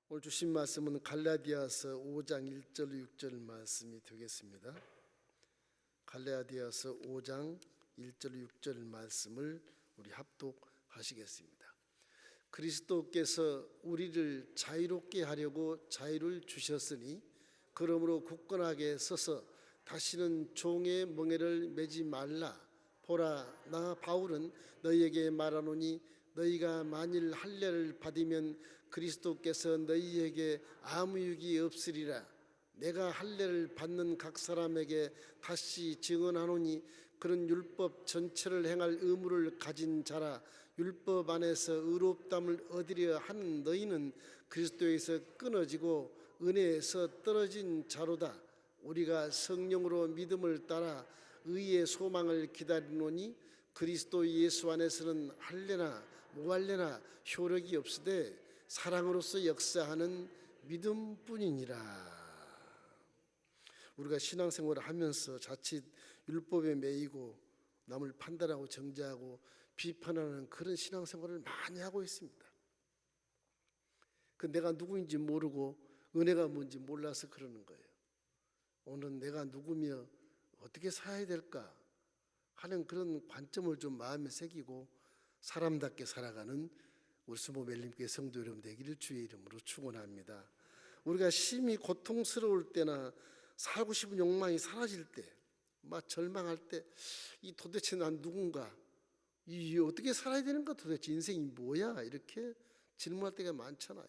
오늘 주신 말씀은 갈라디아서 5장 1절 6절 말씀이 되겠습니다. 갈라디아서 5장 1절 6절 말씀을 우리 합독하시겠습니다. 그리스도께서 우리를 자유롭게 하려고 자유를 주셨으니 그러므로 굳건하게 서서 다시는 종의 멍에를 매지 말라. 보라, 나 바울은 너희에게 말하노니 너희가 만일 할례를 받으면 그리스도께서 너희에게 아무 유익이 없으리라. 내가 할례를 받는 각 사람에게 다시 증언하노니 그런 율법 전체를 행할 의무를 가진 자라. 율법 안에서 의롭다함을 얻으려 하는 너희는 그리스도에서 끊어지고 은혜에서 떨어진 자로다. 우리가 성령으로 믿음을 따라 의의 소망을 기다리노니 그리스도 예수 안에서는 할례나 무할례나 효력이 없으되 사랑으로서 역사하는 믿음뿐이니라. 우리가 신앙생활을 하면서 자칫 율법에 매이고 남을 판단하고 정죄하고 비판하는 그런 신앙생활을 많이 하고 있습니다. 내가 누구인지 모르고 은혜가 뭔지 몰라서 그러는 거예요. 오늘은 내가 누구며 어떻게 살아야 될까 하는 그런 관점을 좀 마음에 새기고 사람답게 살아가는 우리 수모 멜림교회 성도 여러분 되기를 주의 이름으로 축원합니다. 우리가 심히 고통스러울 때나 살고 싶은 욕망이 사라질 때, 막 절망할 때, 이 도대체 난 누군가, 이 어떻게 살아야 되는가, 도대체 인생이 뭐야, 이렇게 질문할 때가 많잖아요.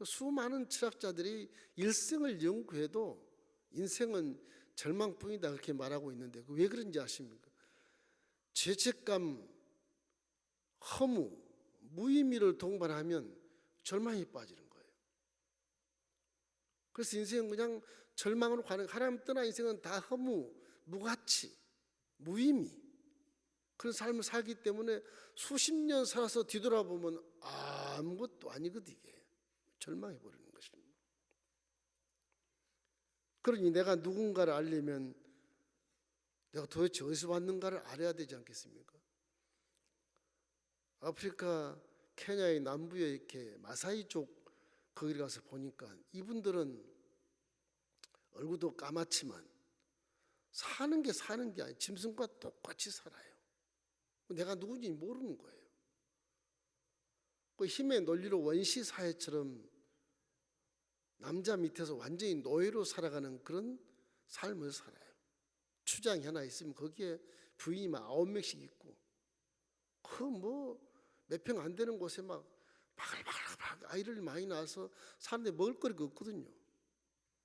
수많은 철학자들이 일생을 연구해도 인생은 절망뿐이다 그렇게 말하고 있는데 왜 그런지 아십니까? 죄책감, 허무, 무의미를 동반하면 절망에 빠지는 거예요. 그래서 인생은 그냥 절망으로 가는, 하나님 떠나 인생은 다 허무, 무가치, 무의미 그런 삶을 살기 때문에 수십 년 살아서 뒤돌아보면 아무것도 아니거든. 이게 절망해 버리는 것입니다. 그러니 내가 누군가를 알려면 내가 도대체 어디서 왔는가를 알아야 되지 않겠습니까? 아프리카 케냐의 남부에 이렇게 마사이 쪽 거기 가서 보니까 이분들은 얼굴도 까맣지만 사는 게 아니에요. 짐승과 똑같이 살아요. 내가 누군지 모르는 거예요. 그 힘의 논리로 원시 사회처럼 남자 밑에서 완전히 노예로 살아가는 그런 삶을 살아요. 추장이 하나 있으면 거기에 부인이 막 9명씩 있고 몇 평 안 되는 곳에 막 바글바글 아이를 많이 낳아서 사는데 먹을 거리가 없거든요.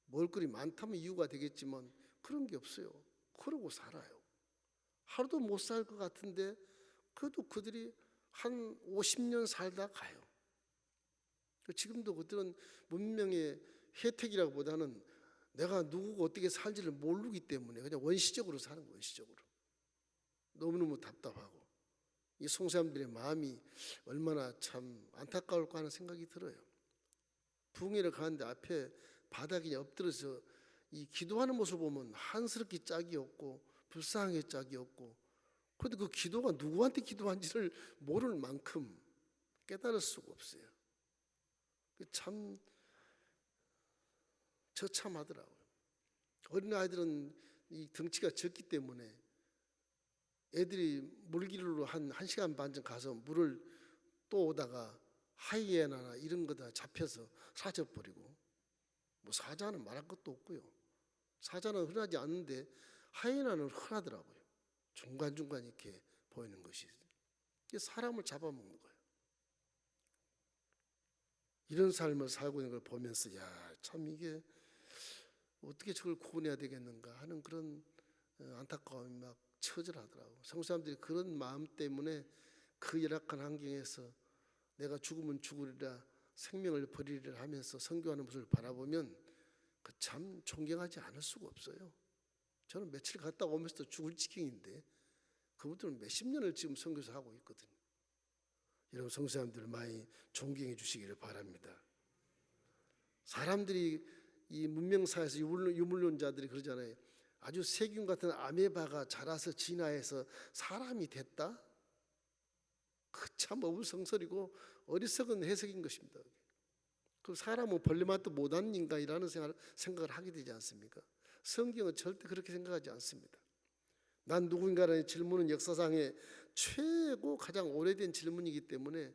먹을 거리 많다면 이유가 되겠지만 그런 게 없어요. 그러고 살아요. 하루도 못 살 것 같은데 그래도 그들이 한 50년 살다 가요. 지금도 그들은 문명의 혜택이라고 보다는 내가 누구고 어떻게 살지를 모르기 때문에 그냥 원시적으로 사는 거예요. 원시적으로. 너무너무 답답하고 이 송사람들의 마음이 얼마나 참 안타까울까 하는 생각이 들어요. 부흥회를 가는데 앞에 바닥에 엎드려서 이 기도하는 모습을 보면 한스럽게 짝이 없고 불쌍하게 짝이 없고 그런데 그 기도가 누구한테 기도한지를 모를 만큼 깨달을 수가 없어요. 참 처참하더라고요. 어린아이들은 이 덩치가 적기 때문에 애들이 물길로 한 1시간 반 전 가서 물을 또 오다가 하이에나나 이런 거다 잡혀서 사져버리고 사자는 말할 것도 없고요. 사자는 흔하지 않는데 하이에나는 흔하더라고요. 중간중간 이렇게 보이는 것이 사람을 잡아먹는 거예요. 이런 삶을 살고 있는 걸 보면서 참 이게 어떻게 저걸 구원해야 되겠는가 하는 그런 안타까움이 막 처절하더라고요. 성도사람들이 그런 마음 때문에 그 열악한 환경에서 내가 죽으면 죽으리라 생명을 버리리라 하면서 선교하는 모습을 바라보면 참 존경하지 않을 수가 없어요. 저는 며칠 갔다 오면서 죽을 지경인데 그분들은 몇십 년을 지금 선교사 하고 있거든요. 여러분 성도사람들 많이 존경해 주시기를 바랍니다. 사람들이 이 문명사에서 유물론자들이 그러잖아요. 아주 세균 같은 아메바가 자라서 진화해서 사람이 됐다? 그 참 어불성설이고 어리석은 해석인 것입니다. 그 사람은 벌레맛도 못하는 인간이라는 생각을 하게 되지 않습니까? 성경은 절대 그렇게 생각하지 않습니다. 난 누구인가라는 질문은 역사상의 최고 가장 오래된 질문이기 때문에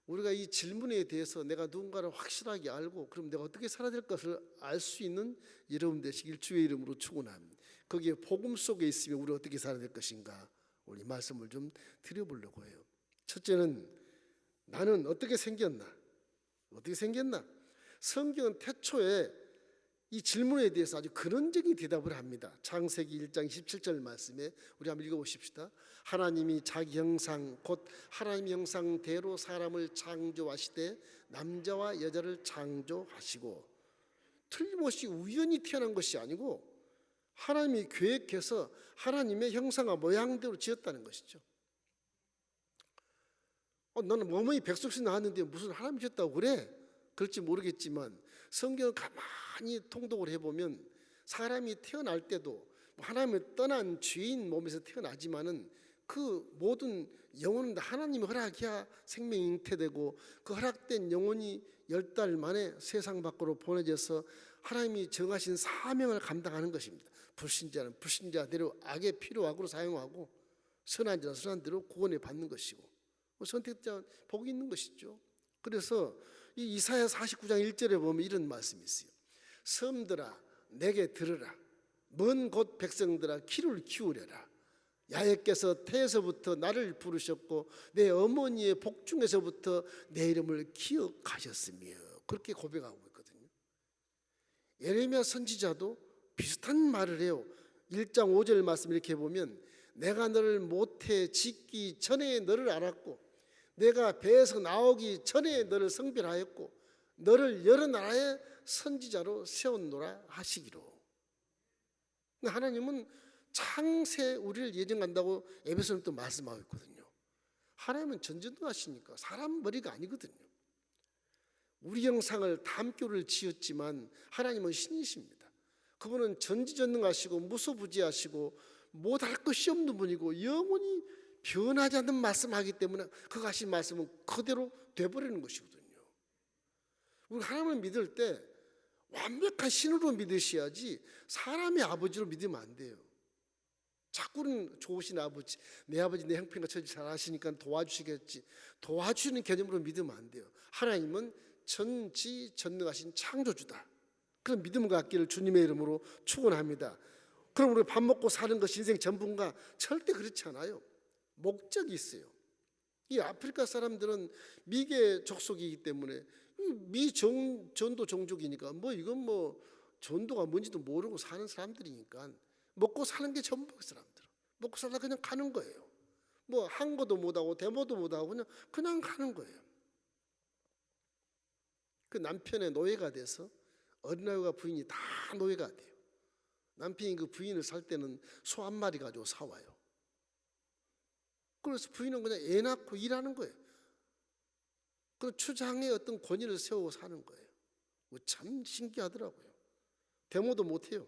우리가 이 질문에 대해서 내가 누군가를 확실하게 알고 그럼 내가 어떻게 살아야 될 것을 알 수 있는 여러분 되시길 주의 이름으로 축원합니다. 거기에 복음 속에 있으면 우리 어떻게 살아야 될 것인가 우리 말씀을 좀 드려보려고 해요. 첫째는 나는 어떻게 생겼나? 어떻게 생겼나? 성경은 태초에 이 질문에 대해서 아주 근원적인 대답을 합니다. 창세기 1장 27절 말씀에 우리 한번 읽어보십시다. 하나님이 자기 형상 곧 하나님 형상대로 사람을 창조하시되 남자와 여자를 창조하시고, 틀림없이 우연히 태어난 것이 아니고 하나님이 계획해서 하나님의 형상과 모양대로 지었다는 것이죠. 너는 어머니 뱃속에서 나왔는데 무슨 하나님 지었다고 그래? 그럴지 모르겠지만 성경을 가만히 통독을 해보면 사람이 태어날 때도 하나님을 떠난 죄인 몸에서 태어나지만은 그 모든 영혼은 하나님의 허락이야 생명이 잉태되고 그 허락된 영혼이 10달 만에 세상 밖으로 보내져서 하나님이 정하신 사명을 감당하는 것입니다. 불신자는 불신자대로 악의 필요악으로 사용하고 선한 자는 선한 대로 구원을 받는 것이고 선택자는 복이 있는 것이죠. 그래서 이 이사야 49장 1절에 보면 이런 말씀이 있어요. 섬들아 내게 들으라. 먼 곳 백성들아 귀를 기울여라. 야훼께서 태에서부터 나를 부르셨고 내 어머니의 복중에서부터 내 이름을 기억하셨으며, 그렇게 고백하고 있거든요. 예레미야 선지자도 비슷한 말을 해요. 1장 5절 말씀 이렇게 보면 내가 너를 모태 짓기 전에 너를 알았고 내가 배에서 나오기 전에 너를 성별하였고 너를 여러 나라의 선지자로 세웠노라 하시기로. 하나님은 창세 우리를 예정한다고 에베소는 또 말씀하고 있거든요. 하나님은 전지전능하시니까 사람 머리가 아니거든요. 우리 형상을 담교를 지었지만 하나님은 신이십니다. 그분은 전지전능하시고 무소부지하시고 못할 것이 없는 분이고 영원히 변하지 않는 말씀하기 때문에 그가 하신 말씀은 그대로 돼버리는 것이거든요. 우리 하나님을 믿을 때 완벽한 신으로 믿으셔야지 사람의 아버지로 믿으면 안 돼요. 자꾸는 좋으신 아버지, 내 아버지 내 형편과 처지 잘 아시니까 도와주시겠지, 도와주는 개념으로 믿으면 안 돼요. 하나님은 전지전능하신 창조주다. 그런 믿음을 갖기를 주님의 이름으로 축원합니다. 그럼 우리 밥 먹고 사는 것이 인생 전부인가? 절대 그렇지 않아요. 목적이 있어요. 이 아프리카 사람들은 미개 족속이기 때문에 전도 종족이니까 이건 전도가 뭔지도 모르고 사는 사람들이니까 먹고 사는 게 전부 그 사람들. 먹고 살다 그냥 가는 거예요. 한거도 못하고 데모도 못하고 그냥 가는 거예요. 그 남편의 노예가 돼서 어린아이와 부인이 다 노예가 돼요. 남편이 그 부인을 살 때는 소 한 마리 가지고 사와요. 그래서 부인은 그냥 애 낳고 일하는 거예요. 그 추장의 어떤 권위를 세우고 사는 거예요. 참 신기하더라고요. 데모도 못해요.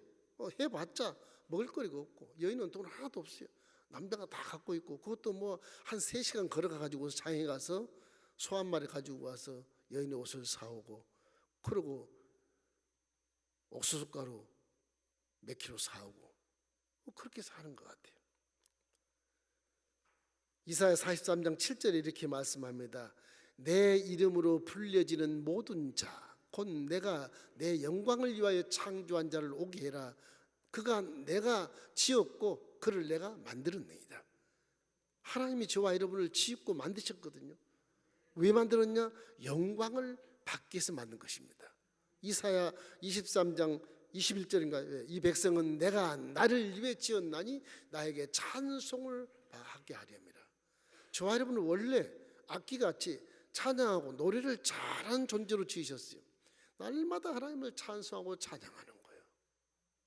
해봤자 먹을 거리가 없고 여인은 돈 하나도 없어요. 남자가 다 갖고 있고 그것도 한 3시간 걸어가 가지고 장에 가서 소 한 마리 가지고 와서 여인의 옷을 사오고 그러고 옥수수가루 몇 킬로 사오고 그렇게 사는 것 같아요. 이사야 43장 7절에 이렇게 말씀합니다. 내 이름으로 불려지는 모든 자 곧 내가 내 영광을 위하여 창조한 자를 오게 해라. 그가 내가 지었고 그를 내가 만들었느니라. 하나님이 저와 여러분을 지었고 만드셨거든요. 왜 만들었냐? 영광을 받기 위해서 만든 것입니다. 이사야 23장 21절인가? 이 백성은 내가 나를 위해 지었나니 나에게 찬송을 하게 하렵니다. 저와 여러분은 원래 악기같이 찬양하고 노래를 잘하는 존재로 지으셨어요. 날마다 하나님을 찬송하고 찬양하는 거예요.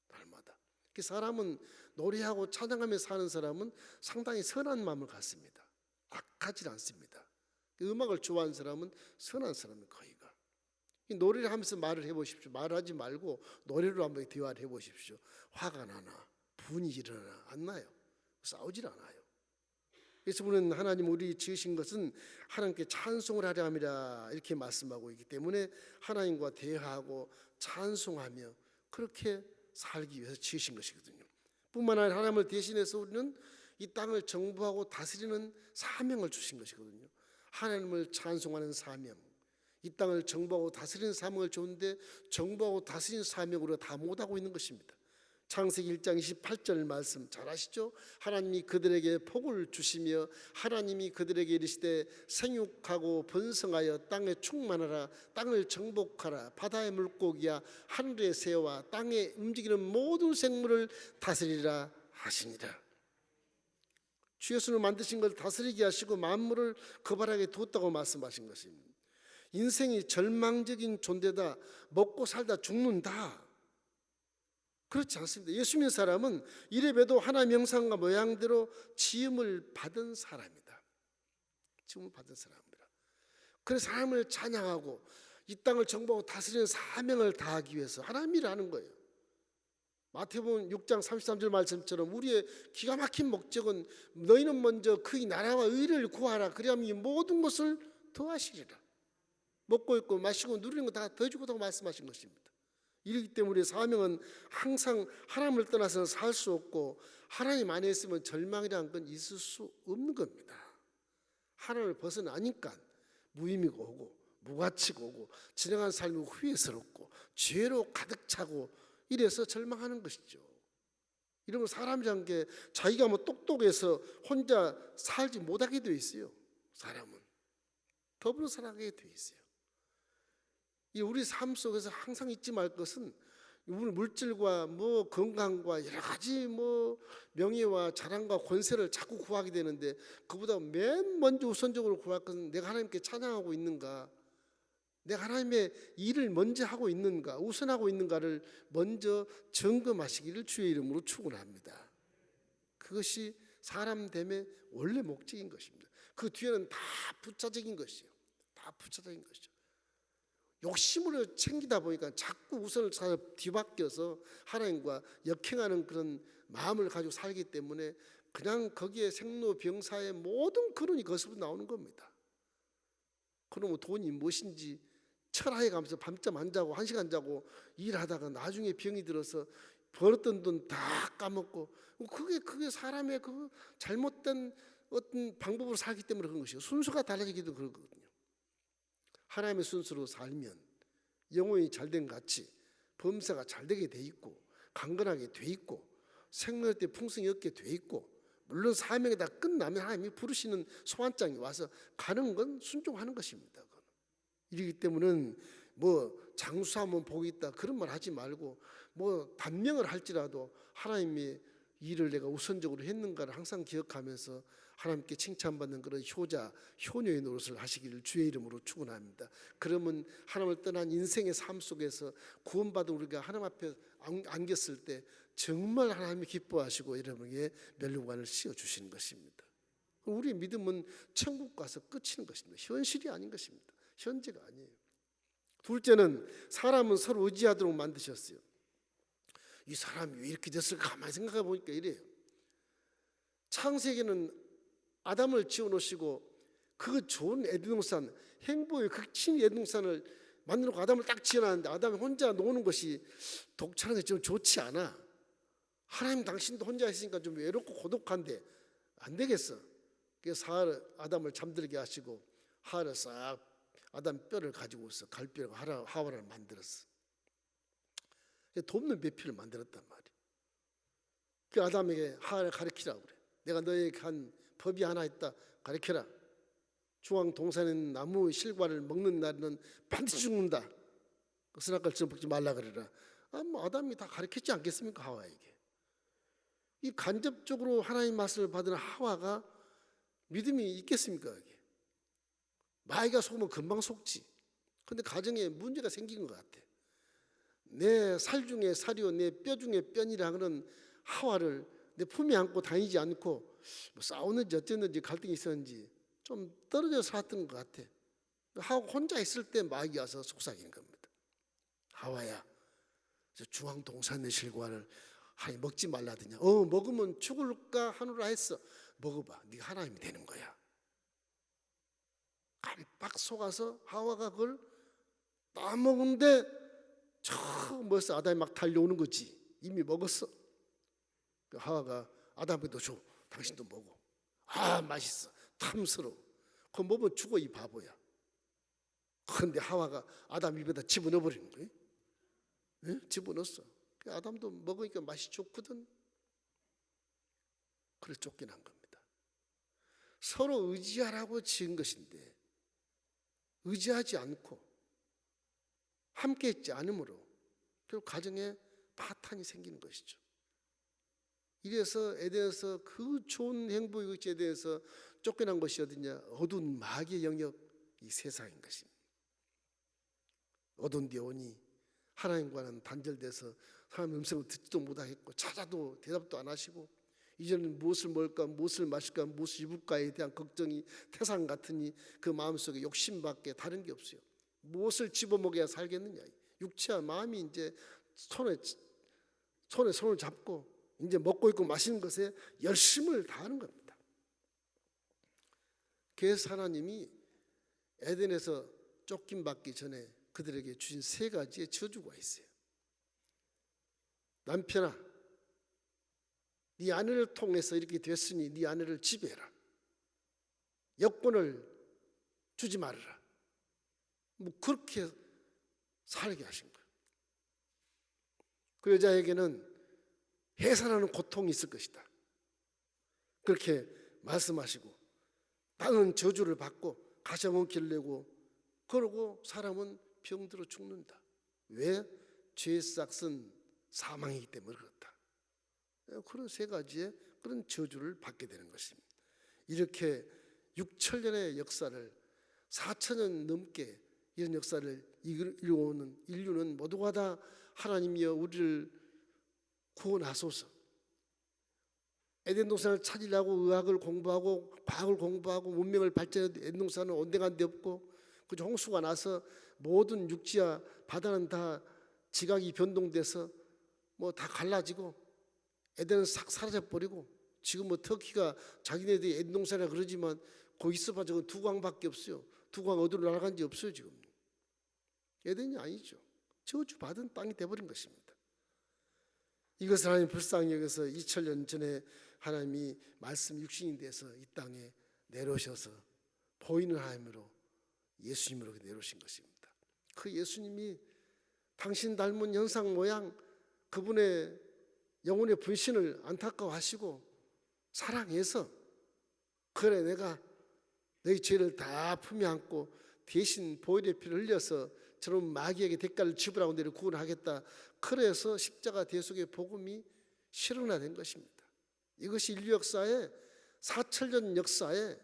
날마다. 그 사람은 노래하고 찬양하며 사는 사람은 상당히 선한 마음을 갖습니다. 악하지 않습니다. 음악을 좋아하는 사람은 선한 사람이 거의가. 노래를 하면서 말을 해보십시오. 말하지 말고 노래로 한번 대화를 해보십시오. 화가 나나 분이 일어나나 안 나요. 싸우질 않아요. 그래서 우리는 하나님 우리 지으신 것은 하나님께 찬송을 하려 함이라 이렇게 말씀하고 있기 때문에 하나님과 대화하고 찬송하며 그렇게 살기 위해서 지으신 것이거든요. 뿐만 아니라 하나님을 대신해서 우리는 이 땅을 정부하고 다스리는 사명을 주신 것이거든요. 하나님을 찬송하는 사명, 이 땅을 정부하고 다스리는 사명을 줬는데 정부하고 다스리는 사명으로 다 못하고 있는 것입니다. 창세기 1장 28절 말씀 잘 아시죠? 하나님이 그들에게 복을 주시며 하나님이 그들에게 이르시되 생육하고 번성하여 땅에 충만하라, 땅을 정복하라, 바다의 물고기야 하늘의 새와 땅에 움직이는 모든 생물을 다스리라 하시니라. 주 예수를 만드신 걸 다스리게 하시고 만물을 거발하게 두었다고 말씀하신 것입니다. 인생이 절망적인 존재다. 먹고 살다 죽는다. 그렇지 않습니다. 예수 믿는 사람은 이래봬도 하나님의 형상과 모양대로 지음을 받은 사람이다. 지음을 받은 사람이다. 그래서 하나님을 찬양하고 이 땅을 정복하고 다스리는 사명을 다하기 위해서 하나님이라는 거예요. 마태복음 6장 33절 말씀처럼 우리의 기가 막힌 목적은 너희는 먼저 그의 나라와 의를 구하라. 그리하면 이 모든 것을 더하시리라. 먹고 있고 마시고 누리는 거 다 더해주고도 말씀하신 것입니다. 이렇기 때문에 사명은 항상 하나님을 떠나서는 살 수 없고 하나님 안에 있으면 절망이라는 건 있을 수 없는 겁니다. 하나님을 벗어나니까 무의미가 오고 무가치가 오고 진행한 삶이 후회스럽고 죄로 가득 차고 이래서 절망하는 것이죠. 이런 건 사람이란 게 자기가 뭐 똑똑해서 혼자 살지 못하게 되어 있어요. 사람은 더불어 살아가게 되어 있어요. 이 우리 삶 속에서 항상 잊지 말 것은 우리 물질과 뭐 건강과 여러 가지 뭐 명예와 자랑과 권세를 자꾸 구하게 되는데 그보다 맨 먼저 우선적으로 구할 것은 내가 하나님께 찬양하고 있는가, 내가 하나님의 일을 먼저 하고 있는가, 우선하고 있는가를 먼저 점검하시기를 주의 이름으로 축원합니다. 그것이 사람 됨의 원래 목적인 것입니다. 그 뒤에는 다 부차적인 것이요, 다 부차적인 것이죠. 욕심으로 챙기다 보니까 자꾸 우선을 뒤바뀌어서 하나님과 역행하는 그런 마음을 가지고 살기 때문에 그냥 거기에 생로병사의 모든 근원이 거기서 나오는 겁니다. 그러면 돈이 무엇인지 철학해 가면서 밤잠 안 자고 1시간 자고 일하다가 나중에 병이 들어서 벌었던 돈 다 까먹고 그게 사람의 그 잘못된 어떤 방법으로 살기 때문에 그런 것이에요. 순서가 달라지기도 그렇거든요. 하나님의 순서로 살면 영혼이 잘된 같이 범사가 잘되게 돼 있고 강건하게 돼 있고 생명의 때 풍성이 얻게 돼 있고 물론 사명이 다 끝나면 하나님이 부르시는 소환장이 와서 가는 건 순종하는 것입니다. 이러기 때문에 뭐 장수하면 복이 있다 그런 말 하지 말고 뭐 단명을 할지라도 하나님의 일을 내가 우선적으로 했는가를 항상 기억하면서 하나님께 칭찬받는 그런 효자, 효녀의 노릇을 하시기를 주의 이름으로 축원합니다. 그러면 하나님을 떠난 인생의 삶 속에서 구원받은 우리가 하나님 앞에 안겼을 때 정말 하나님이 기뻐하시고 여러분에게 멸류관을 씌워주시는 것입니다. 우리의 믿음은 천국 가서 끝이는 것입니다. 현실이 아닌 것입니다. 현재가 아니에요. 둘째는 사람은 서로 의지하도록 만드셨어요. 이 사람이 왜 이렇게 됐을까 가만히 생각해 보니까 이래요. 창세기는 아담을 지어놓으시고 그 좋은 에덴동산, 행복의 극친 에덴동산을 만들고 아담을 딱 지어놨는데 아담이 혼자 노는 것이 독차는 게 좀 좋지 않아. 하나님 당신도 혼자 있으니까 좀 외롭고 고독한데 안 되겠어. 그래서 아담을 잠들게 하시고 하와를 싹 아담 뼈를 가지고서 갈뼈로 하와를 만들었어. 돕는 배필을 만들었단 말이야. 그 아담에게 하와를 가르치라고 그래. 내가 너에게 한 법이 하나 있다. 가르쳐라. 중앙 동산에 있는 나무 실과를 먹는 날에는 반드시 죽는다. 선악과를 먹지 말라 그래라. 뭐 아담이 다 가르쳤지 않겠습니까? 하와에게. 이 간접적으로 하나님 말씀을 받은 하와가 믿음이 있겠습니까? 이게? 마귀가 속으면 금방 속지. 그런데 가정에 문제가 생긴 것 같아. 내 살 중에 살이요 내 뼈 중에 뼈니라 하는 하와를 내 품에 안고 다니지 않고 뭐 싸우는지 어쨌는지 갈등이 있었는지 좀 떨어져 살았던 것 같아. 하와 혼자 있을 때 마귀가 와서 속삭이는 겁니다. 하와야, 중앙 동산의 실과를 먹지 말라더냐. 먹으면 죽을까 하노라 했어. 먹어봐. 네가 하나님이 되는 거야. 깜빡 속아서 하와가 그걸 다 먹는데 저 벌써 아담이 막 달려오는 거지. 이미 먹었어. 그 하와가 아담에도 줘. 당신도 먹어. 아, 맛있어. 탐스러워. 그거 먹으면 죽어, 이 바보야. 그런데 하와가 아담 입에다 집어넣어 버리는 거예요. 네? 집어넣었어. 아담도 먹으니까 맛이 좋거든. 그래 쫓겨난 겁니다. 서로 의지하라고 지은 것인데 의지하지 않고 함께 있지 않으므로 결국 가정에 파탄이 생기는 것이죠. 이래서 에덴에서 그 좋은 행복의 의지에 대해서 쫓겨난 것이 어디냐? 어두운 마귀의 영역, 이 세상인 것입니다. 어두운 데 오니 하나님과는 단절돼서 하나님의 음성을 듣지도 못하겠고 찾아도 대답도 안 하시고 이제는 무엇을 먹을까, 무엇을 마실까, 무엇을 입을까에 대한 걱정이 태산 같으니 그 마음속에 욕심밖에 다른 게 없어요. 무엇을 집어먹어야 살겠느냐. 육체와 마음이 이제 손에 손을 잡고 이제 먹고 있고 마시는 것에 열심을 다하는 겁니다. 그래서 하나님이 에덴에서 쫓김받기 전에 그들에게 주신 세 가지의 저주가 있어요. 남편아, 네 아내를 통해서 이렇게 됐으니 네 아내를 지배해라. 여권을 주지 말아라. 뭐 그렇게 살게 하신 거예요. 그 여자에게는 해산하는 고통이 있을 것이다. 그렇게 말씀하시고 땅은 저주를 받고 가시화문 길내고 그러고 사람은 병들어 죽는다. 왜? 죄의 싹은 사망이기 때문에 그렇다. 그런 세 가지의 그런 저주를 받게 되는 것입니다. 이렇게 6천년의 역사를 4천년 넘게 이런 역사를 이루어오는 인류는 모두가 다 하나님이여 우리를 구원하소서. 에덴 동산을 찾으려고 의학을 공부하고 과학을 공부하고 문명을 발전해도 에덴 동산은 온데간 데 없고 그 홍수가 나서 모든 육지와 바다는 다 지각이 변동돼서 뭐 다 갈라지고 에덴은 싹 사라져버리고 지금 뭐 터키가 자기네들이 에덴 동산이라 그러지만 거기 있어봐야 두 광밖에 없어요. 두 광 어디로 날아간 지 없어요 지금. 에덴이 아니죠. 저주받은 땅이 돼버린 것입니다. 이것을 하나님 불쌍히 여겨서 2000년 전에 하나님이 말씀 육신이 돼서 이 땅에 내려오셔서 보이는 하나님으로 예수님으로 내려오신 것입니다. 그 예수님이 당신 닮은 형상 모양 그분의 영혼의 분신을 안타까워하시고 사랑해서 그래 내가 너희 죄를 다 품에 안고 대신 보혈의 피를 흘려서 저런 마귀에게 대가를 지불하고 너를 구원하겠다. 그래서 십자가 대속의 복음이 실현화된 것입니다. 이것이 인류 역사의 4천년 역사의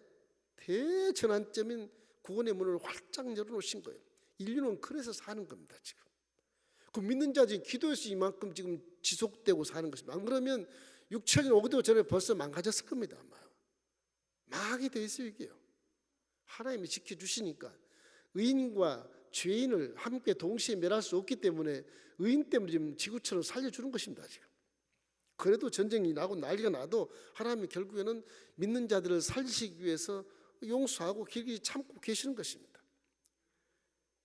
대전환점인 구원의 문을 활짝 열어놓으신 거예요. 인류는 그래서 사는 겁니다. 지금 그 믿는 자들이 기도에서 이만큼 지금 지속되고 사는 것입니다. 안 그러면 6천년 오기도 전에 벌써 망가졌을 겁니다. 아마 망하게 돼 있어요. 이게요. 하나님이 지켜주시니까 의인과 죄인을 함께 동시에 멸할 수 없기 때문에 의인 때문에 지금 지구처럼 살려주는 것입니다. 지금 그래도 전쟁이 나고 난리가 나도 하나님이 결국에는 믿는 자들을 살리시기 위해서 용서하고 길게 참고 계시는 것입니다.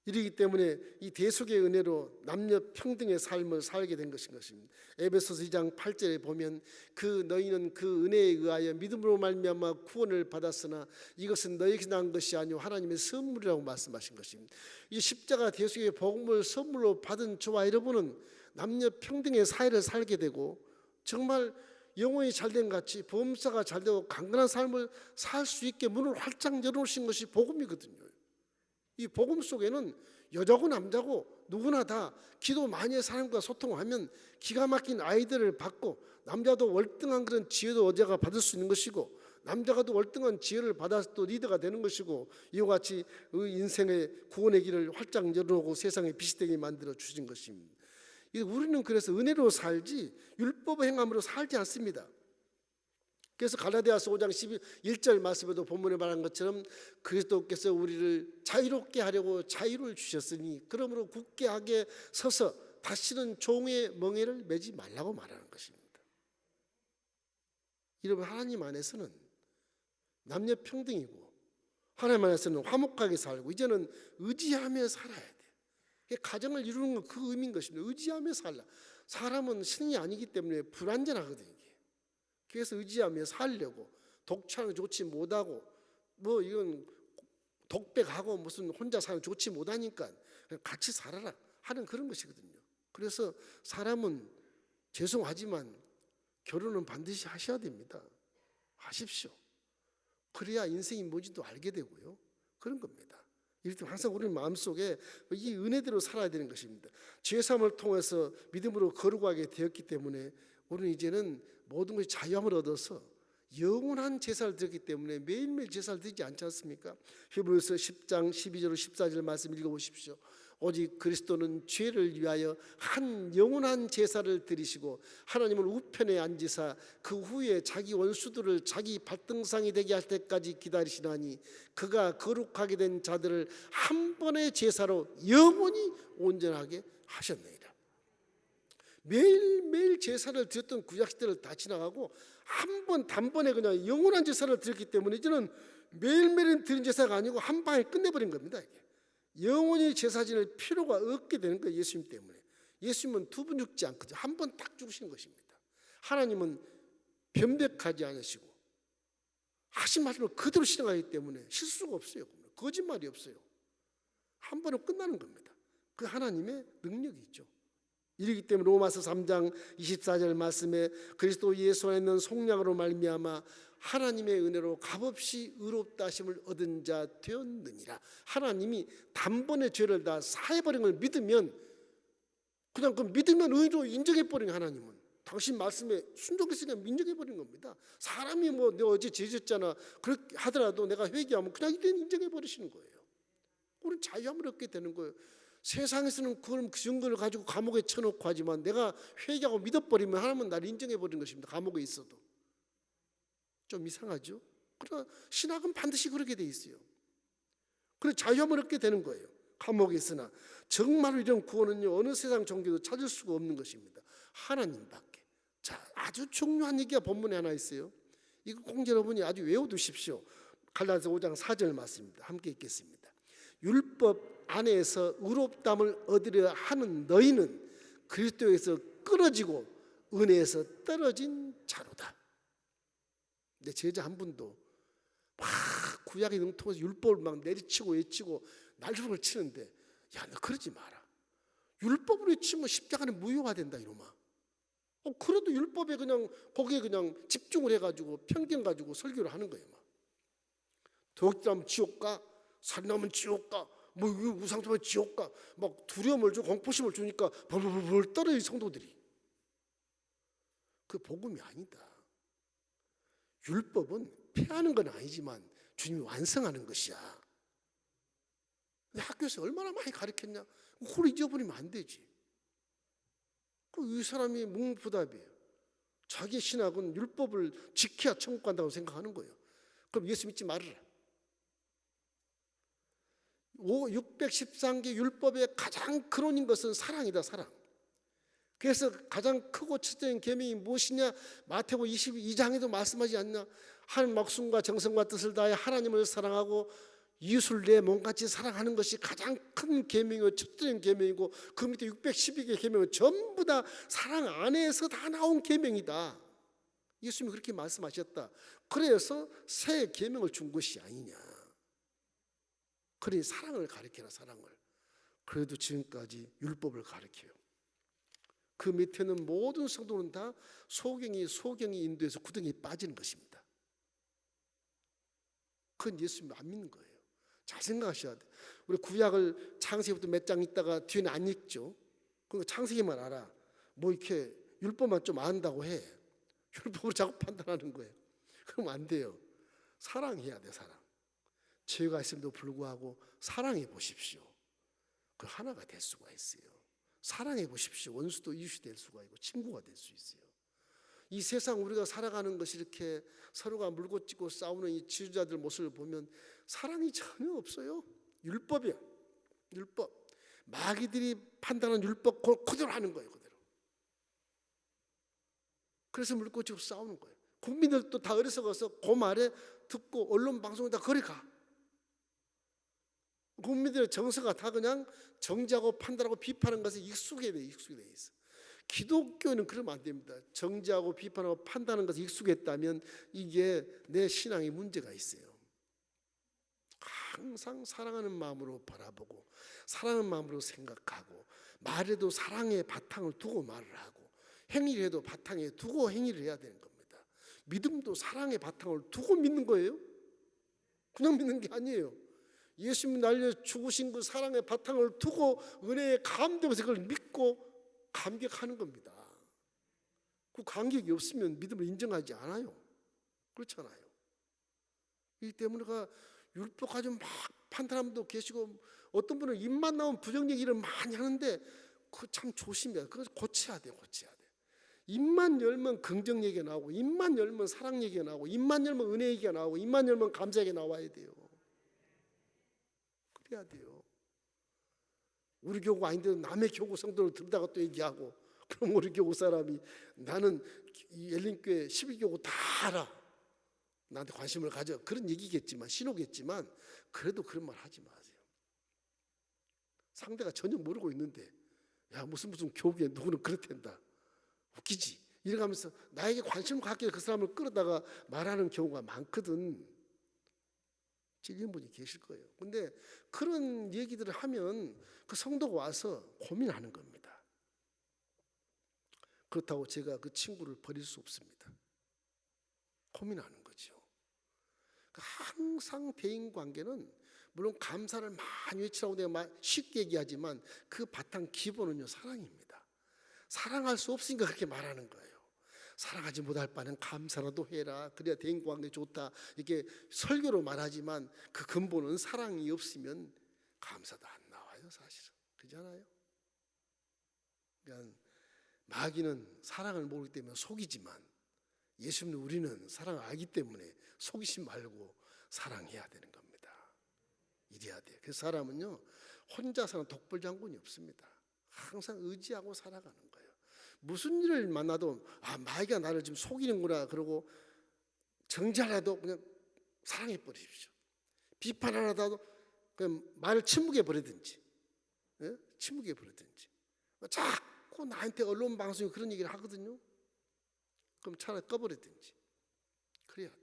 이러기 때문에 이 대속의 은혜로 남녀 평등의 삶을 살게 된 것입니다. 에베소서 2장 8절에 보면 그 너희는 그 은혜에 의하여 믿음으로 말미암아 구원을 받았으나 이것은 너희에게 난 것이 아니요 하나님의 선물이라고 말씀하신 것입니다. 이 십자가 대속의 복음을 선물로 받은 저와 여러분은 남녀 평등의 사회를 살게 되고 정말 영혼이 잘된 같이 범사가 잘되고 강건한 삶을 살 수 있게 문을 활짝 열어놓으신 것이 복음이거든요. 이 복음 속에는 여자고 남자고 누구나 다 기도 많이 해서 하나님과 소통하면 기가 막힌 아이들을 받고 남자도 월등한 그런 지혜도 여자가 받을 수 있는 것이고 남자가 또 월등한 지혜를 받아서 또 리더가 되는 것이고 이와 같이 인생의 구원의 길을 활짝 열어놓고 세상에 빛이 되게 만들어 주신 것입니다. 우리는 그래서 은혜로 살지 율법의 행함으로 살지 않습니다. 그래서 갈라디아서 5장 11절 말씀에도 본문에 말한 것처럼 그리스도께서 우리를 자유롭게 하려고 자유를 주셨으니 그러므로 굳게 하게 서서 다시는 종의 멍에를 매지 말라고 말하는 것입니다. 여러분 하나님 안에서는 남녀 평등이고 하나님 안에서는 화목하게 살고 이제는 의지하며 살아야 돼. 가정을 이루는 건 그 의미인 것입니다. 의지하며 살라. 사람은 신이 아니기 때문에 불완전하거든요. 그래서 의지하며 살려고 독차는 좋지 못하고 뭐 이건 독백하고 무슨 혼자 사는 좋지 못하니까 같이 살아라 하는 그런 것이거든요. 그래서 사람은 죄송하지만 결혼은 반드시 하셔야 됩니다. 하십시오. 그래야 인생이 뭔지도 알게 되고요. 그런 겁니다. 이럴 때 항상 우리 마음속에 이 은혜대로 살아야 되는 것입니다. 죄사함을 통해서 믿음으로 거룩하게 되었기 때문에 우리는 이제는 모든 것이 자유함을 얻어서 영원한 제사를 드렸기 때문에 매일매일 제사를 드리지 않지 않습니까? 히브리서 10장 12절 14절 말씀 읽어보십시오. 오직 그리스도는 죄를 위하여 한 영원한 제사를 드리시고 하나님을 우편에 앉으사 그 후에 자기 원수들을 자기 발등상이 되게 할 때까지 기다리시나니 그가 거룩하게 된 자들을 한 번의 제사로 영원히 온전하게 하셨느니라. 매일매일 제사를 드렸던 구약시대를 다 지나가고 한 번 단번에 그냥 영원한 제사를 드렸기 때문에 이제는 매일매일 드린 제사가 아니고 한 방에 끝내버린 겁니다. 이게. 영원히 제사 지낼 필요가 없게 되는 거예요. 예수님 때문에. 예수님은 두 번 죽지 않거든요. 한 번 딱 죽으신 것입니다. 하나님은 변백하지 않으시고 하신 말씀을 그대로 실행하기 때문에 실수가 없어요. 거짓말이 없어요. 한 번은 끝나는 겁니다. 그 하나님의 능력이 있죠. 이르기 때문에 로마서 3장 24절 말씀에 그리스도 예수 안에 있는 속량으로 말미암아 하나님의 은혜로 값없이 의롭다 하심을 얻은 자 되었느니라. 하나님이 단번에 죄를 다 사해버린 걸 믿으면 그냥 그 믿으면 의로 인정해버린 하나님은 당신 말씀에 순종했으니까 인정해버린 겁니다. 사람이 뭐 너 어제 죄졌잖아 그렇게 하더라도 내가 회개하면 그냥 이때 인정해버리시는 거예요. 우리는 자유함을 얻게 되는 거예요. 세상에서는 그 증거를 가지고 감옥에 쳐놓고 하지만 내가 회개하고 믿어버리면 하나님은 나를 인정해버린 것입니다. 감옥에 있어도. 좀 이상하죠? 그러나 신학은 반드시 그렇게 돼 있어요. 그래서 자유함을 얻게 되는 거예요. 감옥에 있으나 정말로 이런 구원은요 어느 세상 종교도 찾을 수가 없는 것입니다. 하나님밖에. 자, 아주 중요한 얘기가 본문에 하나 있어요. 이거 꼭 여러분이 아주 외워두십시오. 갈라디아서 5장 4절 말씀입니다. 함께 읽겠습니다. 율법 안에서 의롭다함을 얻으려 하는 너희는 그리스도에서 끊어지고 은혜에서 떨어진 자로다. 내 제자 한 분도 막 구약에 능통해서 율법을 막 내리치고 외치고 날조를 치는데 야, 너 그러지 마라. 율법으로 치면 십자가는 무효화된다 이놈아. 그래도 율법에 그냥 거기에 그냥 집중을 해가지고 편견 가지고 설교를 하는 거예요. 막 도둑질하면 지옥 가, 살인하면 지옥 가, 뭐 우상숭배하면 지옥 가, 막 두려움을 주고 공포심을 주니까 벌벌벌 떨어져 성도들이. 그 복음이 아니다. 율법은 폐하는 건 아니지만 주님이 완성하는 것이야. 근데 학교에서 얼마나 많이 가르쳤냐? 그걸 잊어버리면 안 되지. 이 사람이 묵묵부답이에요. 자기 신학은 율법을 지켜야 천국 간다고 생각하는 거예요. 그럼 예수 믿지 말아라. 613개 율법의 가장 근원인 것은 사랑이다. 사랑. 그래서 가장 크고 첫째인 계명이 무엇이냐? 마태복음 22장에도 말씀하지 않나? 한 목숨과 정성과 뜻을 다해 하나님을 사랑하고 이웃을 내 몸같이 사랑하는 것이 가장 큰 계명이고 첫째인 계명이고 그 밑에 612개 계명은 전부 다 사랑 안에서 다 나온 계명이다. 예수님이 그렇게 말씀하셨다. 그래서 새 계명을 준 것이 아니냐. 그러니 사랑을 가르쳐라. 사랑을. 그래도 지금까지 율법을 가르쳐요. 그 밑에는 모든 성도는 다 소경이 인도해서 구덩이에 빠지는 것입니다. 그건 예수님 안 믿는 거예요. 잘 생각하셔야 돼요. 우리 구약을 창세기부터 몇 장 있다가 뒤에는 안 읽죠. 그러니까 창세기만 알아. 뭐 이렇게 율법만 좀 안다고 해. 율법으로 자꾸 판단하는 거예요. 그러면 안 돼요. 사랑해야 돼. 사랑. 죄가 있음에도 불구하고 사랑해 보십시오. 그 하나가 될 수가 있어요. 사랑해 보십시오. 원수도 이웃이 될 수가 있고 친구가 될 수 있어요. 이 세상 우리가 살아가는 것이 이렇게 서로가 물고 찢고 싸우는 이 지주자들 모습을 보면 사랑이 전혀 없어요. 율법이야. 율법. 마귀들이 판단한 율법 그대로 하는 거예요. 그대로. 그래서 물고 찢고 싸우는 거예요. 국민들도 다 어리석어서 그 말에 듣고 언론 방송에다 거리가. 국민들의 정서가 다 그냥 정죄하고 판단하고 비판하는 것에 익숙해 돼 있어. 기독교는 그러면 안 됩니다. 정죄하고 비판하고 판단하는 것에 익숙했다면 이게 내 신앙에 문제가 있어요. 항상 사랑하는 마음으로 바라보고 사랑하는 마음으로 생각하고 말해도 사랑의 바탕을 두고 말을 하고 행위를 해도 바탕에 두고 행위를 해야 되는 겁니다. 믿음도 사랑의 바탕을 두고 믿는 거예요. 그냥 믿는 게 아니에요. 예수님이 날려 죽으신 그 사랑의 바탕을 두고 은혜에 감동해서 그걸 믿고 감격하는 겁니다. 그 감격이 없으면 믿음을 인정하지 않아요. 그렇잖아요. 이 때문에 율법 가지고 막 판단함도 계시고 어떤 분은 입만 나온 부정 얘기를 많이 하는데 그거 참 조심해야 돼. 그거 고쳐야 돼. 입만 열면 긍정 얘기가 나오고 입만 열면 사랑 얘기가 나오고 입만 열면 은혜 얘기가 나오고 입만 열면 감사 얘기가 나와야 돼요. 그래야 돼요. 우리 교구 아닌데도 남의 교구 성도를 들다가 또 얘기하고 그럼 우리 교구 사람이 나는 이 엘린교회 12교구 다 알아. 나한테 관심을 가져. 그런 얘기겠지만 신호겠지만 그래도 그런 말 하지 마세요. 상대가 전혀 모르고 있는데 야 무슨 교구에 누구는 그렇단다. 웃기지. 이래가면서 나에게 관심을 갖게 그 사람을 끌어다가 말하는 경우가 많거든. 찔린 분이 계실 거예요. 근데 그런 얘기들을 하면 그 성도가 와서 고민하는 겁니다. 그렇다고 제가 그 친구를 버릴 수 없습니다. 고민하는 거죠. 항상 대인관계는 물론 감사를 많이 외치라고 내가 쉽게 얘기하지만 그 바탕 기본은요 사랑입니다. 사랑할 수 없으니까 그렇게 말하는 거예요. 사랑하지 못할 바는 감사라도 해라. 그래야 대인관계 좋다. 이렇게 설교로 말하지만 그 근본은 사랑이 없으면 감사도 안 나와요 사실은. 그렇잖아요. 그러니까 마귀는 사랑을 모르기 때문에 속이지만 예수님은 우리는 사랑을 알기 때문에 속이지 말고 사랑해야 되는 겁니다. 이래야 돼요. 그래서 사람은요 혼자 사는 독불장군이 없습니다. 항상 의지하고 살아가는 거예요. 무슨 일을 만나도 마귀가 나를 지금 속이는구나 그러고 정죄하라도 그냥 사랑해 버리십시오. 비판하라도 그냥 말을 침묵해 버리든지, 침묵해 버리든지. 자꾸 나한테 언론 방송이 그런 얘기를 하거든요. 그럼 차라리 꺼버리든지. 그래야 돼.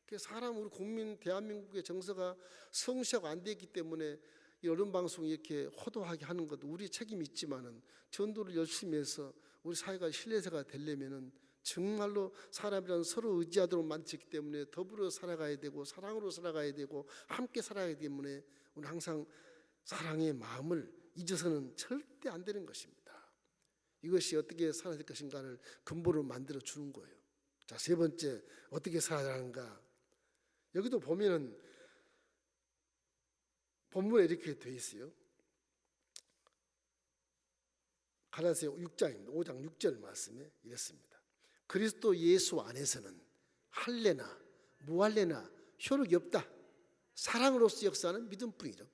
그래서 사람 우리 국민 대한민국의 정서가 성실하고 안 되기 때문에 이 언론 방송이 이렇게 호도하게 하는 것도 우리 책임이 있지만은 전도를 열심히 해서 우리 사회가 신뢰세가 되려면은 정말로 사람이란 서로 의지하도록 만들었기 때문에 더불어 살아가야 되고 사랑으로 살아가야 되고 함께 살아야 하기 때문에 우리 항상 사랑의 마음을 잊어서는 절대 안 되는 것입니다. 이것이 어떻게 살아야 될 것인가를 근본으로 만들어 주는 거예요. 자, 세 번째 어떻게 살아야 하는가? 여기도 보면은 본문에 이렇게 되어 있어요. 갈라디아 6장입니다. 5장 6절 말씀에 이랬습니다. 그리스도 예수 안에서는 할례나 무할례나 효력이 없다. 사랑으로서 역사하는 믿음뿐이죠.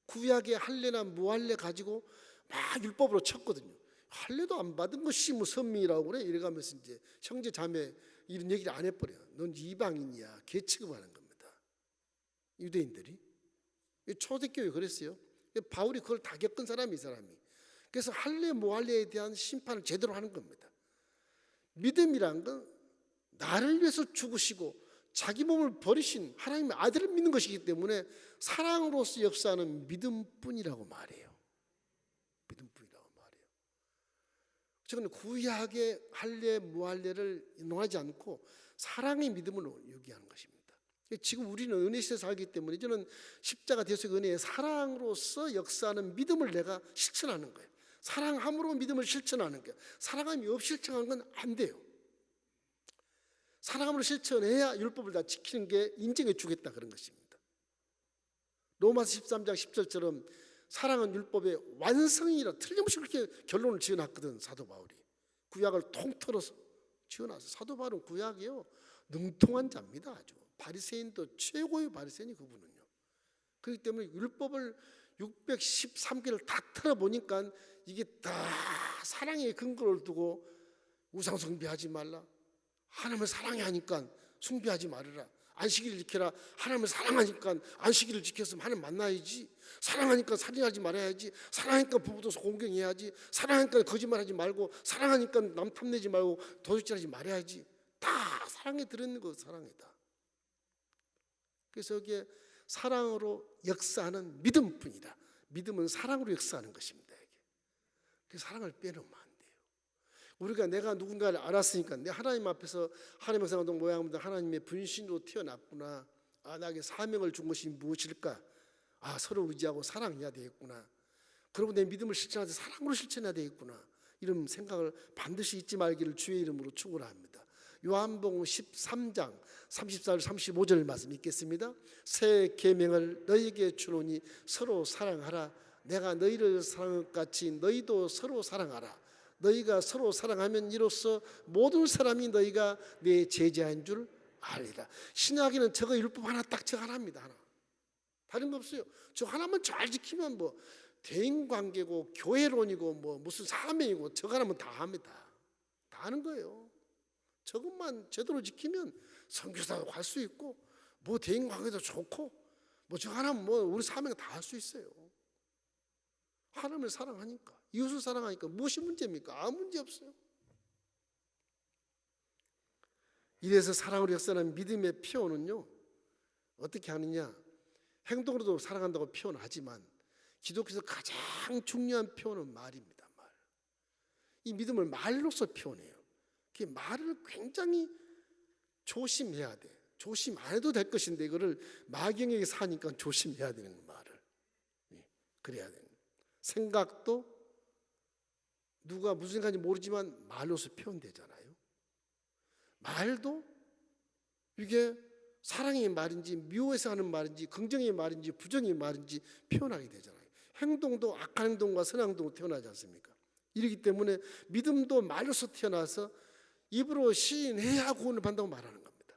구약의 할례나 무할례 가지고 막 율법으로 쳤거든요. 할례도 안 받은 것이 뭐 선미라고 그래 이래가면서 이제 형제 자매 이런 얘기를 안 해버려요. 넌 이방인이야. 개 취급하는 겁니다. 유대인들이 초대교회 그랬어요. 바울이 그걸 다 겪은 사람이 이 사람이. 그래서 할례 무할례에 대한 심판을 제대로 하는 겁니다. 믿음이란 건 나를 위해서 죽으시고 자기 몸을 버리신 하나님의 아들을 믿는 것이기 때문에 사랑으로서 역사하는 믿음뿐이라고 말해요. 믿음뿐이라고 말해요. 저는 구약의 할례 무할례를 인용하지 않고 사랑의 믿음으로 얘기하는 것입니다. 지금 우리는 은혜 시대에 살기 때문에 저는 십자가 대속의 은혜의 사랑으로서 역사하는 믿음을 내가 실천하는 거예요. 사랑함으로 믿음을 실천하는 거예요. 사랑함이 없이 실천하는 건 안 돼요. 사랑함으로 실천해야 율법을 다 지키는 게 인정해 주겠다 그런 것입니다. 로마서 13장 10절처럼 사랑은 율법의 완성이라 틀림없이 그렇게 결론을 지어놨거든 사도 바울이. 구약을 통틀어서 지어놨어. 사도 바울은 구약이요 능통한 자입니다. 아주 바리새인도 최고의 바리새인이 그분은요. 그렇기 때문에 율법을 613개를 다 틀어보니까 이게 다 사랑의 근거를 두고 우상 숭배하지 말라. 하나님을 사랑해 하니까 숭배하지 말아라. 안식일을 지켜라. 하나님을 사랑하니까 안식일을 지켜서 하나님 만나야지. 사랑하니까 살인하지 말아야지. 사랑하니까 부부도 공경해야지. 사랑하니까 거짓말하지 말고, 사랑하니까 남 탐내지 말고 도둑질하지 말아야지. 다 사랑에 들어있는 거, 사랑이다. 그래서 여기에 사랑으로 역사하는 믿음뿐이다. 믿음은 사랑으로 역사하는 것입니다. 그래서 사랑을 빼놓으면 안 돼요. 우리가 내가 누군가를 알았으니까, 내 하나님 앞에서 하나님의 상동 모양보다 하나님의 분신으로 태어났구나. 나에게 사명을 준 것이 무엇일까? 서로 의지하고 사랑해야 되겠구나. 그리고 내 믿음을 실천하지 사랑으로 실천해야 되겠구나. 이런 생각을 반드시 잊지 말기를 주의 이름으로 축원합니다. 요한복음 13장 34절 35절 말씀 읽겠습니다. 새 계명을 너희에게 주노니 서로 사랑하라. 내가 너희를 사랑한 것 같이 너희도 서로 사랑하라. 너희가 서로 사랑하면 이로써 모든 사람이 너희가 내 제자인 줄 알리라. 신약에는 저거 율법 하나 딱 저거 하나입니다. 하나. 다른 거 없어요. 저 하나만 잘 지키면 뭐 대인관계고 교회론이고 뭐 무슨 사명이고 저거 하나면 다 합니다. 다 하는 거예요. 저것만 제대로 지키면 선교사도 할 수 있고 뭐 대인관계도 좋고 뭐 저거 하나면 뭐 우리 사명 다 할 수 있어요. 하나님을 사랑하니까, 이웃을 사랑하니까 무엇이 문제입니까? 아무 문제 없어요. 이래서 사랑으로 역사하는 믿음의 표현은요, 어떻게 하느냐? 행동으로도 사랑한다고 표현하지만 기독교에서 가장 중요한 표현은 말입니다. 말. 이 믿음을 말로서 표현해요. 그 말을 굉장히 조심해야 돼. 조심 안 해도 될 것인데 이거를 마경에게 사니까 조심해야 되는 거, 말을. 그래야 돼요. 생각도 누가 무슨 생각인지 모르지만 말로서 표현되잖아요. 말도 이게 사랑의 말인지 미워해서 하는 말인지 긍정의 말인지 부정의 말인지 표현하게 되잖아요. 행동도 악한 행동과 선한 행동으로 태어나지 않습니까? 이렇기 때문에 믿음도 말로서 태어나서 입으로 시인해야 구원을 받는다고 말하는 겁니다.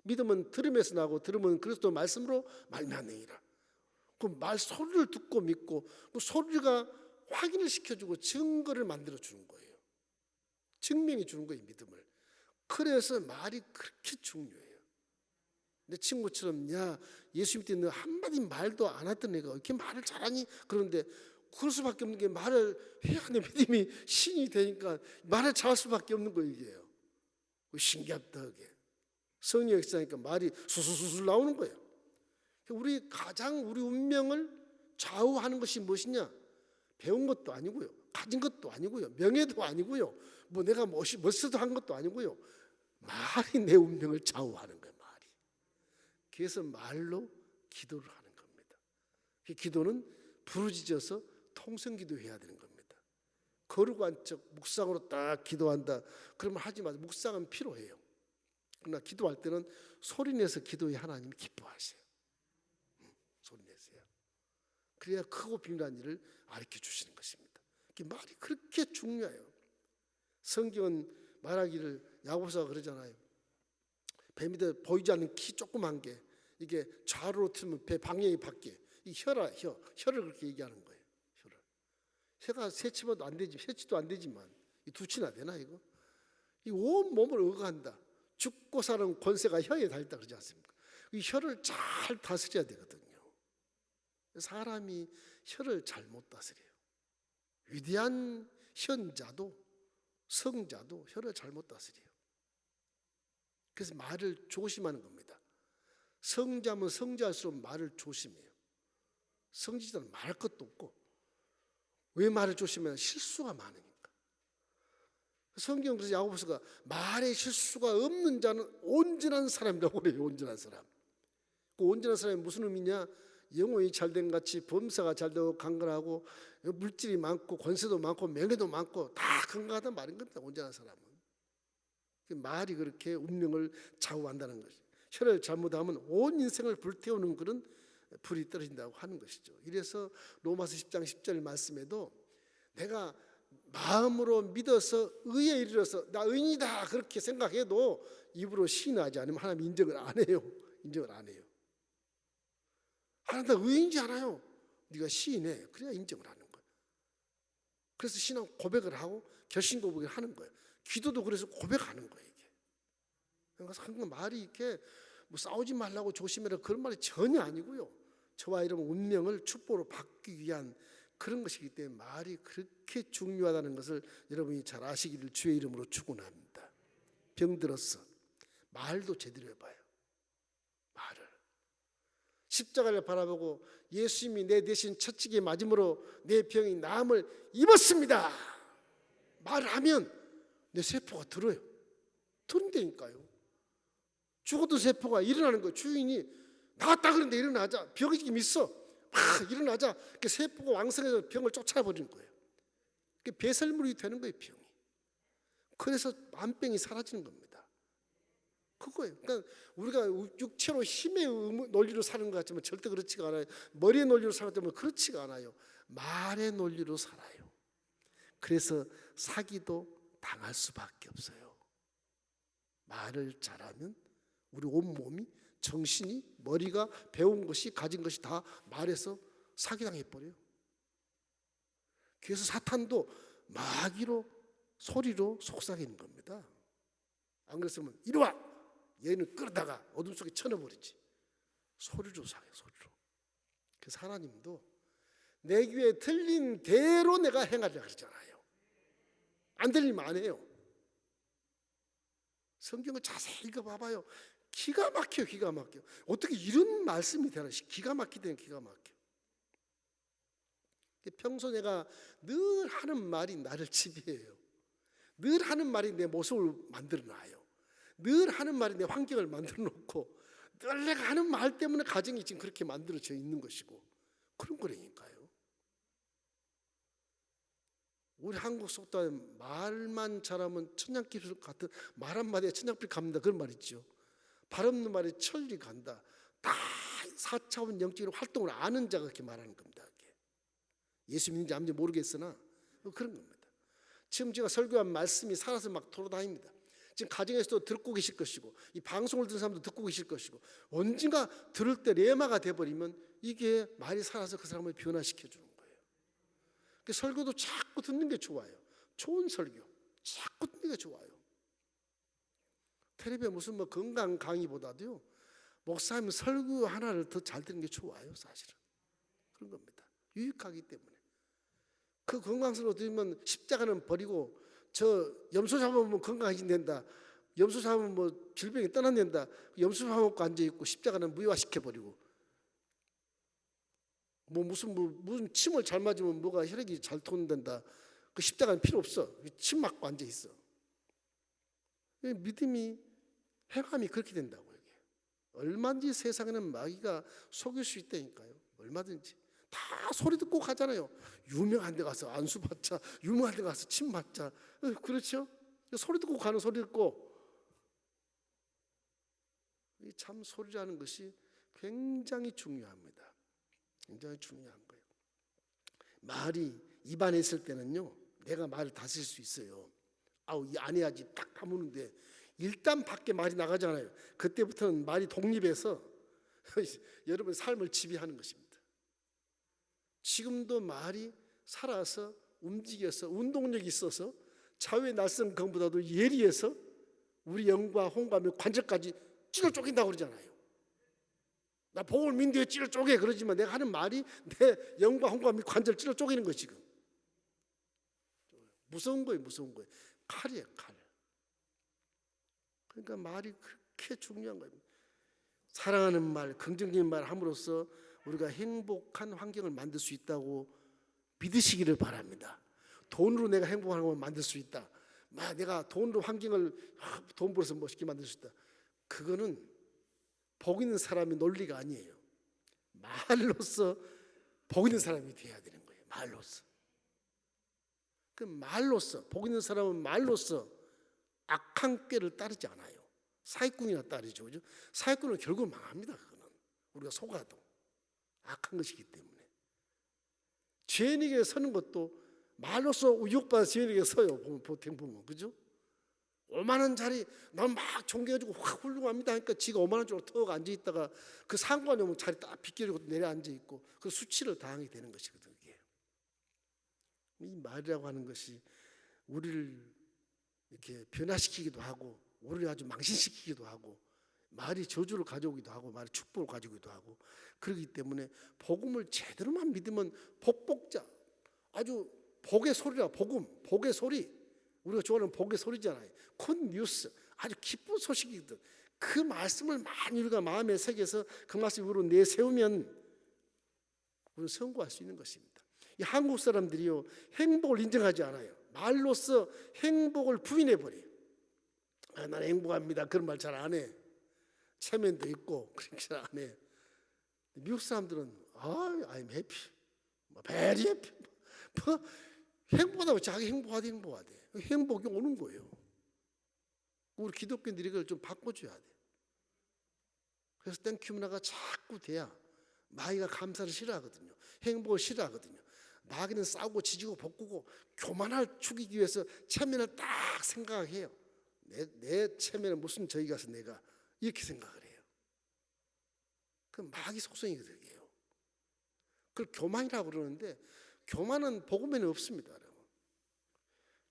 믿음은 들음에서 나고 들음은 그리스도 말씀으로 말미암느니라. 그 말 소리를 듣고 믿고 그 소리가 확인을 시켜주고 증거를 만들어 주는 거예요. 증명해 주는 거예요, 믿음을. 그래서 말이 그렇게 중요해요. 내 친구처럼 야 예수 믿을 때 너 한마디 말도 안 했던 애가 이렇게 말을 잘하니? 그런데 그럴 수밖에 없는 게 말을 해야 내 믿음이 신이 되니까 말을 잘할 수밖에 없는 거예요. 이게요. 신기하다. 그게 성령 역사니까 말이 수수수술 나오는 거예요. 우리 가장 우리 운명을 좌우하는 것이 무엇이냐? 배운 것도 아니고요, 가진 것도 아니고요, 명예도 아니고요, 뭐 내가 멋있어도 한 것도 아니고요. 말이 내 운명을 좌우하는 거예요. 말이. 그래서 말로 기도를 하는 겁니다. 기도는 부르짖어서 통성기도 해야 되는 겁니다. 거룩 안적 묵상으로 딱 기도한다 그러면 하지 마세요. 묵상은 필요해요. 그러나 기도할 때는 소리내서 기도해 하나님이 기뻐하세요. 소리내세요. 그래야 크고 비밀한 일을 가르쳐 주시는 것입니다. 말이 그렇게 중요해요. 성경은 말하기를 야고보서가 그러잖아요. 배 밑에 보이지 않는 키 조그만 게 이게 좌우로 틀면 배 방향이 바뀌어. 이 혀를 그렇게 얘기하는 거예요. 혀가 세치도 안 되지, 세치도 안 되지만 이 두 치나 되나 이거? 이 온 몸을 억한다. 죽고 사는 권세가 혀에 달다 그러지 않습니까? 이 혀를 잘 다스려야 되거든요. 사람이 혀를 잘못 다스려요. 위대한 현자도 성자도 혀를 잘못 다스려요. 그래서 말을 조심하는 겁니다. 성자면 성자일수록 말을 조심해요. 성지자는 말할 것도 없고. 왜 말을 조심하냐? 실수가 많으니까. 성경 그래서 야고보서가 말에 실수가 없는 자는 온전한 사람이라고 그래요. 온전한 사람. 그 온전한 사람이 무슨 의미냐? 영혼이 잘된 같이 범사가 잘되고 강건하고 물질이 많고 권세도 많고 명예도 많고 다 건강하다는 말인 겁니다. 온전한 사람은. 말이 그렇게 운명을 좌우한다는 것이죠. 혀를 잘못하면 온 인생을 불태우는 그런 불이 떨어진다고 하는 것이죠. 이래서 로마서 10장 10절 말씀에도 내가 마음으로 믿어서 의에 이르러서 나 의인이다 그렇게 생각해도 입으로 시인하지 않으면 하나님 인정을 안 해요. 인정을 안 해요. 하나님 나 의인지 않아요. 네가 시인해. 그래야 인정을 하는 거예요. 그래서 신앙 고백을 하고 결심 고백을 하는 거예요. 기도도 그래서 고백하는 거예요. 이게. 그러니까 항상 말이 이렇게 뭐 싸우지 말라고 조심해라 그런 말이 전혀 아니고요. 저와 여러분 운명을 축복으로 바꾸기 위한 그런 것이기 때문에 말이 그렇게 중요하다는 것을 여러분이 잘 아시기를 주의 이름으로 축원합니다. 병들었어. 말도 제대로 해봐요. 말을. 십자가를 바라보고 예수님이 내 대신 채찍에 맞음으로 내 병이 나음을 입었습니다. 말을 하면 내 세포가 들어요. 들은다니까요. 죽어도 세포가 일어나는 거예요. 주인이 나왔다 그러는데 일어나자. 병이 지금 있어. 막 일어나자. 세포가 왕성해서 병을 쫓아버리는 거예요. 배설물이 되는 거예요, 병이. 그래서 만병이 사라지는 겁니다. 그거예요. 그러니까 우리가 육체로 힘의 논리로 사는 것 같지만 절대 그렇지가 않아요. 머리의 논리로 살기 때문에 그렇지가 않아요. 말의 논리로 살아요. 그래서 사기도 당할 수밖에 없어요. 말을 잘하면 우리 온몸이 정신이 머리가 배운 것이 가진 것이 다 말해서 사기당해버려요. 그래서 사탄도 마귀로 소리로 속삭이는 겁니다. 안 그랬으면 이리 와! 얘는 끌다가 어둠 속에 쳐넣어버리지. 소리로 사요. 소리로. 그래서 하나님도 내 귀에 들린 대로 내가 행하리라 그러잖아요. 안 들리면 안 해요. 성경을 자세히 읽어봐봐요. 기가 막혀요. 기가 막혀요. 어떻게 이런 말씀이 되나. 기가 막히대요. 기가 막혀. 평소 내가 늘 하는 말이 나를 지배해요. 늘 하는 말이 내 모습을 만들어놔요. 늘 하는 말이 내 환경을 만들어놓고 늘 내가 하는 말 때문에 가정이 지금 그렇게 만들어져 있는 것이고 그런 거라니까요. 우리 한국 속담에 말만 잘하면 천냥길 같은 말 한마디에 천냥길 갑니다. 그런 말 있죠. 발 없는 말에 천리 간다. 다 4차원 영적인 활동을 아는 자가 그렇게 말하는 겁니다. 예수 믿는지 아닌지 모르겠으나 그런 겁니다. 지금 제가 설교한 말씀이 살아서 막 돌아다닙니다. 지금 가정에서도 듣고 계실 것이고 이 방송을 듣는 사람도 듣고 계실 것이고 언젠가 들을 때 레마가 돼버리면 이게 말이 살아서 그 사람을 변화시켜주는 거예요. 설교도 자꾸 듣는 게 좋아요. 좋은 설교 자꾸 듣는 게 좋아요. 텔레비에 무슨 뭐 건강 강의보다도요 목사님 설교 하나를 더 잘 듣는 게 좋아요. 사실은 그런 겁니다. 유익하기 때문에. 그 건강스러워 들으면 십자가는 버리고 저 염소 잡아먹으면 건강해진다. 염소 잡으면 뭐 질병이 떠난다. 염소 잡아먹고 앉아있고 십자가는 무효화시켜버리고 뭐 무슨 침을 잘 맞으면 뭐가 혈액이 잘 통된다. 그 십자가는 필요 없어. 침 맞고 앉아있어. 믿음이 해감이 그렇게 된다고요. 얼마든지 세상에는 마귀가 속일 수 있다니까요. 얼마든지. 다 소리 듣고 가잖아요. 유명한 데 가서 안수 받자. 유명한 데 가서 침 맞자. 그렇죠? 소리 듣고 가는 소리 듣고. 참 소리라는 것이 굉장히 중요합니다. 굉장히 중요한 거예요. 말이 입안에 있을 때는요. 내가 말을 다스릴 수 있어요. 안 해야지 딱 다무는데 일단 밖에 말이 나가잖아요. 그때부터는 말이 독립해서 여러분의 삶을 지배하는 것입니다. 지금도 말이 살아서 움직여서 운동력이 있어서 자유의 날선 검보다도 예리해서 우리 영과 홍과 관절까지 찔러 쪼갠다고 그러잖아요. 나 복을 민두에 찔러 쪼개 그러지만 내가 하는 말이 내 영과 홍과 관절 찔러 쪼개는 거예요. 지금 무서운 거예요. 무서운 거예요. 칼이에요. 칼. 그러니까 말이 그렇게 중요한 거예요. 사랑하는 말, 긍정적인 말 함으로써 우리가 행복한 환경을 만들 수 있다고 믿으시기를 바랍니다. 돈으로 내가 행복한 환경을 만들 수 있다. 내가 돈으로 환경을 돈 벌어서 멋있게 만들 수 있다. 그거는 복 있는 사람의 논리가 아니에요. 말로써 복 있는 사람이 돼야 되는 거예요. 말로써. 그 말로써 복 있는 사람은 말로써 악한 꾀를 따르지 않아요. 사기꾼이나 따르죠. 그죠? 사기꾼은 결국 망합니다. 그거는 우리가 속아도 악한 것이기 때문에. 죄인에게 서는 것도 말로써 유혹받아 죄인에게 서요. 보통 보면 그죠? 오만한 자리 난 막 존경해주고 확 훌륭합니다 하니까 지가 오만한 쪽으로 턱 앉아있다가 그 상관이 오면 자리 딱 비껴주고 내려 앉아있고 그 수치를 당하게 되는 것이거든요. 이게. 이 말이라고 하는 것이 우리를 이렇게 변화시키기도 하고 우리를 아주 망신시키기도 하고 말이 저주를 가져오기도 하고 말이 축복을 가져오기도 하고 그렇기 때문에 복음을 제대로만 믿으면 복복자 아주 복의 소리라 복의 소리 우리가 좋아하는 복의 소리잖아요. 굿 뉴스 아주 기쁜 소식이거든. 그 말씀을 많이 우리가 마음에 새겨서 그 말씀으로 내세우면 우리는 성공할 수 있는 것입니다. 이 한국 사람들이요 행복을 인정하지 않아요. 말로써 행복을 부인해버려요. 나는 행복합니다 그런 말 잘 안 해. 체면도 있고 그렇게 잘 안 해. 미국 사람들은 I'm happy, very happy. 행복하다고 자기 행복하대. 행복이 오는 거예요. 우리 기독교인들이 이걸 좀 바꿔줘야 돼. 그래서 땡큐 문화가 자꾸 돼야 마귀가 감사를 싫어하거든요. 행복을 싫어하거든요. 마귀는 싸우고 지지고 볶고 교만을 죽이기 위해서 체면을 딱 생각해요. 내 체면은 무슨 저기 가서 내가 이렇게 생각을 해요. 그 마귀 속성이거든요. 그걸 교만이라고 그러는데 교만은 복음에는 없습니다. 여러분.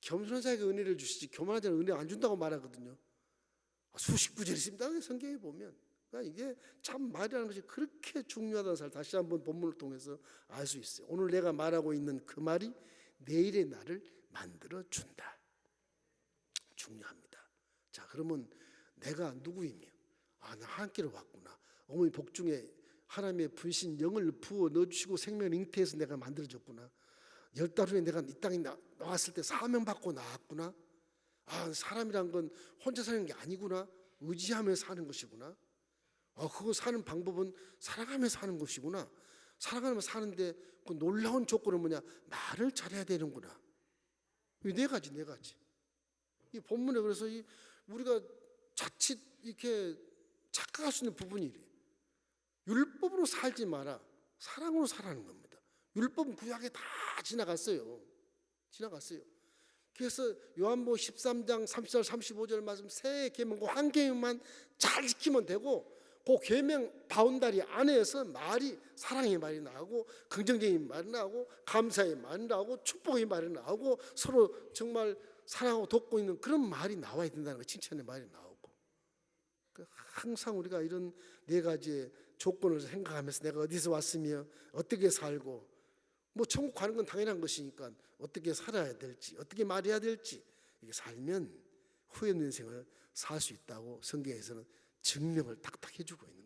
겸손한 자에게 은혜를 주시지 교만한 자는 은혜 안 준다고 말하거든요. 수십 구절이 있습니다. 성경에 보면. 그러니까 이게 참 말이라는 것이 그렇게 중요하다는 사실 다시 한번 본문을 통해서 알 수 있어요. 오늘 내가 말하고 있는 그 말이 내일의 나를 만들어준다. 중요합니다. 자, 그러면 내가 누구이며 나 하나님께로 왔구나. 어머니 복중에 하나님의 분신 영을 부어 넣어주시고 생명을 잉태해서 내가 만들어졌구나. 10달 후에 내가 이 땅에 나왔을 때 사명받고 나왔구나. 사람이란 건 혼자 사는 게 아니구나. 의지하면서 사는 것이구나. 그거 사는 방법은 사랑하면서 사는 것이구나. 사랑하면서 사는데 그 놀라운 조건은 뭐냐? 말을 잘해야 되는구나. 이 네 가지. 이 본문에 그래서 우리가 자칫 이렇게 착각할 수 있는 부분이 이래요. 율법으로 살지 마라. 사랑으로 살라는 겁니다. 율법은 구약에 다 지나갔어요. 그래서 요한복음 13장 30절 35절 말씀 새 계명과 한 계명만 잘 지키면 되고 그 계명 바운다리 안에서 말이 사랑의 말이 나오고 긍정적인 말이 나오고 감사의 말이 나오고 축복의 말이 나오고 서로 정말 사랑하고 돕고 있는 그런 말이 나와야 된다는 거예요. 칭찬의 말이 나오고 항상 우리가 이런 네 가지의 조건을 생각하면서 내가 어디서 왔으며 어떻게 살고 뭐 천국 가는 건 당연한 것이니까 어떻게 살아야 될지 어떻게 말해야 될지 이게 살면 후회 없는 인생을 살 수 있다고 성경에서는 증명을 탁탁 해주고 있는